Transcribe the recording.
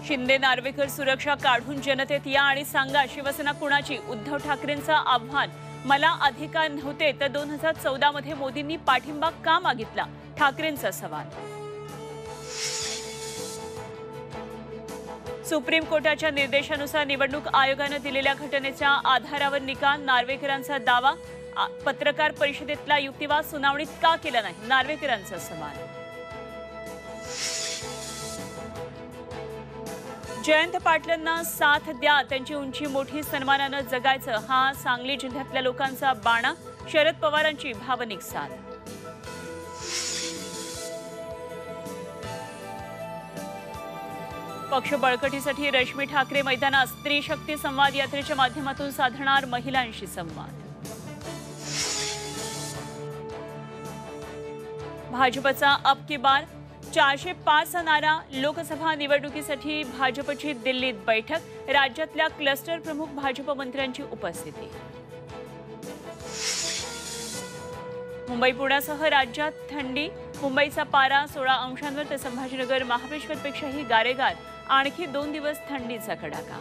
शिंदे नार्वेकर सुरक्षा काढून जनतेत या आणि सांगा शिवसेना कुणाची। उद्धव ठाकरेंचं आव्हान, मला अधिकार नव्हते तर 2014 मध्ये मोदींनी पाठिंबा का मागितला, ठाकरेंचा सवाल। सुप्रीम कोर्टाच्या निर्देशानुसार निवडणूक आयोगाने दिलेल्या घटनेच्या आधारावर निकाल, नार्वेकरांचा दावा। पत्रकार परिषदेतला युक्तिवाद सुनावणीत का केला नाही, नार्वेकरांचा सवाल। जयंत पाटलांना साथ द्या, त्यांची उंची मोठी, सन्मानाने जगायचं, हा सांगली जिल्ह्यातल्या लोकांचा बाणा। शरद पवारांची भावनिक साथ। पक्ष बळकटीसाठी रश्मी ठाकरे मैदानात, स्त्री शक्ती संवाद यात्रेच्या माध्यमातून साधणार महिलांशी संवाद। भाजपचा अब की बार, 405 नारा। लोकसभा निवडणुकीसाठी भाजपची दिल्लीत बैठक, राज्यातल्या क्लस्टर प्रमुख भाजप मंत्र्यांची उपस्थिती। मुंबई पुण्यासह राज्यात थंडी, मुंबईचा पारा 16 अंशांवर तर संभाजीनगर महाबळेश्वरपेक्षाही गारेगार। आणखी 2 दिवस थंडीचा कडाका।